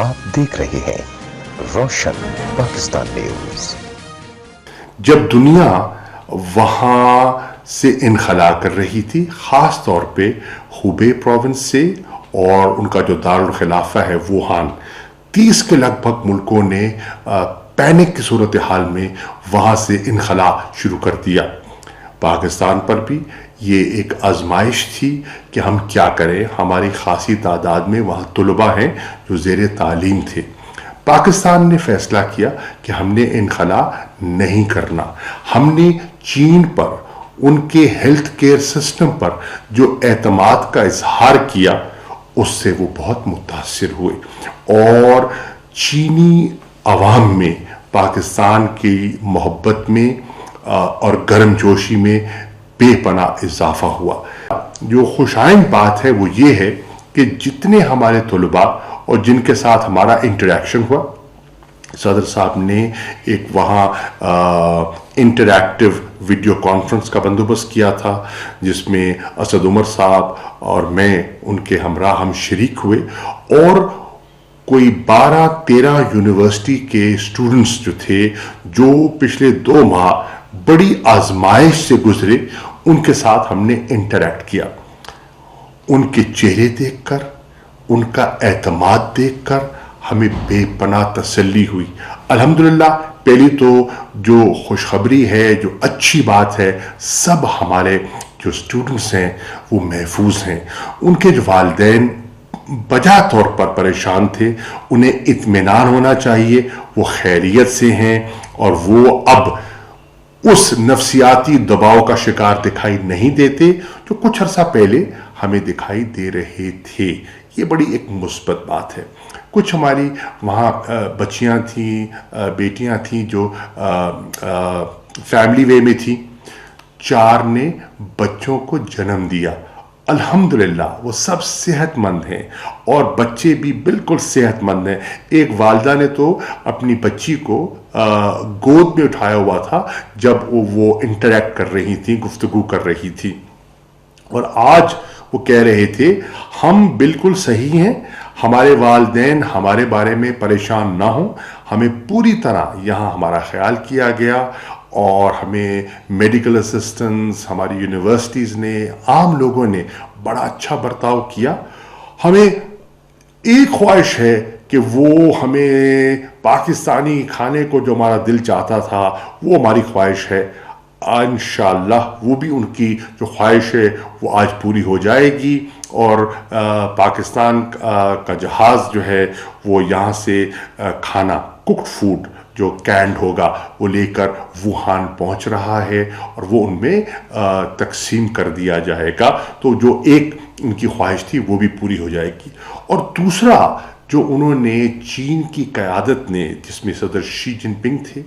आप देख रहे हैं रोशन पाकिस्तान न्यूज। जब दुनिया वहां से इनखला कर रही थी, खास तौर पे हुबे प्रोविंस से, और उनका जो दारुल खिलाफा है वुहान, 30 के लगभग मुल्कों ने पैनिक की सूरत हाल में वहां से इनखला शुरू कर दिया। पाकिस्तान पर भी ये एक आजमाइश थी कि हम क्या करें। हमारी खासी तादाद में वहाँ तलबा हैं जो ज़ेर तालीम थे। पाकिस्तान ने फैसला किया कि हमने इनखला नहीं करना। हमने चीन पर, उनके हेल्थ केयर सिस्टम पर जो एतमाद का इजहार किया, उससे वो बहुत मुतासिर हुए और चीनी अवाम में पाकिस्तान की मोहब्बत में और गर्मजोशी में बेपनाह इजाफा हुआ। जो खुशाइन बात है वो ये है कि जितने हमारे तलबा और जिनके साथ हमारा इंटरेक्शन हुआ, सदर साहब ने एक वहाँ इंटरैक्टिव वीडियो कॉन्फ्रेंस का बंदोबस्त किया था, जिसमें असद उमर साहब और मैं उनके हमरा हम शरीक हुए, और कोई 12-13 यूनिवर्सिटी के स्टूडेंट्स जो थे, जो पिछले 2 माह बड़ी आजमाइश से गुजरे, उनके साथ हमने इंटरैक्ट किया। उनके चेहरे देखकर, उनका एतमाद देखकर हमें बेपनाह तसल्ली हुई। अल्हम्दुलिल्लाह, पहली तो जो खुशखबरी है, जो अच्छी बात है, सब हमारे जो स्टूडेंट्स हैं वो महफूज हैं। उनके जो वालिदैन बजा तौर पर परेशान थे, उन्हें इत्मीनान होना चाहिए, वो खैरियत से हैं और वो अब उस नफ्सियाती दबाव का शिकार दिखाई नहीं देते जो कुछ अरसा पहले हमें दिखाई दे रहे थे। ये बड़ी एक मुस्बत बात है। कुछ हमारी वहाँ बच्चियाँ थीं, बेटियाँ थीं जो फैमिली वे में थीं। 4 ने बच्चों को जन्म दिया। अल्हम्दुलिल्लाह, वो सब सेहतमंद हैं और बच्चे भी बिल्कुल सेहतमंद हैं। एक वालिदा ने तो अपनी बच्ची को गोद में उठाया हुआ था जब वो इंटरैक्ट कर रही थी, गुफ्तगू कर रही थी, और आज वो कह रहे थे हम बिल्कुल सही हैं, हमारे वालिदैन हमारे बारे में परेशान ना हो, हमें पूरी तरह यहाँ हमारा ख्याल किया गया और हमें मेडिकल असिस्टेंट्स, हमारी यूनिवर्सिटीज़ ने, आम लोगों ने बड़ा अच्छा बर्ताव किया। हमें एक ख्वाहिश है कि वो हमें पाकिस्तानी खाने को जो हमारा दिल चाहता था, वो हमारी ख्वाहिश है। इंशाअल्लाह वो भी उनकी जो ख्वाहिश है वो आज पूरी हो जाएगी और पाकिस्तान का जहाज़ जो है वो यहाँ से खाना, कुक्ड फूड जो कैंड होगा, वो लेकर वुहान पहुँच रहा है और वो उनमें तकसीम कर दिया जाएगा। तो जो एक उनकी ख्वाहिश थी वो भी पूरी हो जाएगी। और दूसरा जो उन्होंने चीन की क़यादत ने, जिसमें सदर शी जिनपिंग थे,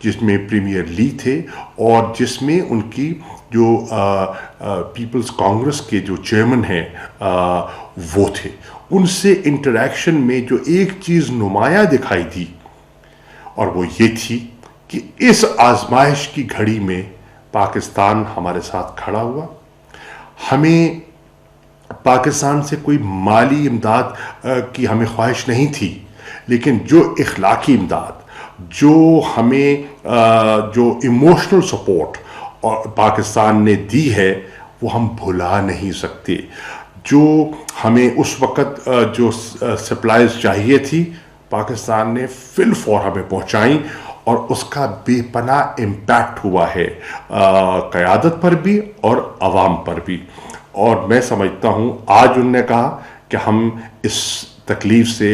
जिसमें प्रीमियर ली थे और जिसमें उनकी जो पीपल्स कांग्रेस के जो चेयरमैन हैं वो थे, उनसे इंटरेक्शन में जो एक चीज़ नुमाया दिखाई दी, और वो ये थी कि इस आजमाइश की घड़ी में पाकिस्तान हमारे साथ खड़ा हुआ। हमें पाकिस्तान से कोई माली इमदाद की हमें ख्वाहिश नहीं थी, लेकिन जो इखलाकी इमदाद, जो हमें जो इमोशनल सपोर्ट और पाकिस्तान ने दी है, वो हम भुला नहीं सकते। जो हमें उस वक़्त जो सप्लाईज चाहिए थी, पाकिस्तान ने फिल फौर हमें पहुंचाई और उसका बेपनाह इम्पैक्ट हुआ है क़यादत पर भी और अवाम पर भी। और मैं समझता हूँ आज उन्होंने कहा कि हम इस तकलीफ़ से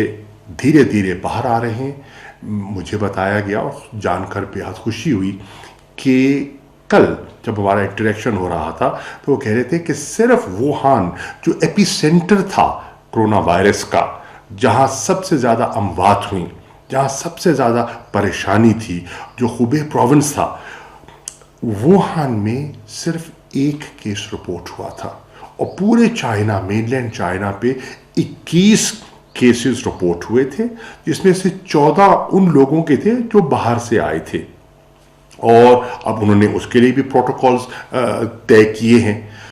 धीरे धीरे बाहर आ रहे हैं। मुझे बताया गया और जानकर बेहद खुशी हुई कि कल जब हमारा इंटरेक्शन हो रहा था तो वो कह रहे थे कि सिर्फ वुहान जो एपिसेंटर था कोरोना वायरस का, जहाँ सबसे ज़्यादा अमवात हुई, जहाँ सबसे ज़्यादा परेशानी थी, जो हुबे प्रोविंस था, वुहान में सिर्फ 1 केस रिपोर्ट हुआ था और पूरे चाइना, मेनलैंड चाइना पे 21 केसेस रिपोर्ट हुए थे, जिसमें से 14 उन लोगों के थे जो बाहर से आए थे। और अब उन्होंने उसके लिए भी प्रोटोकॉल्स तय किए हैं।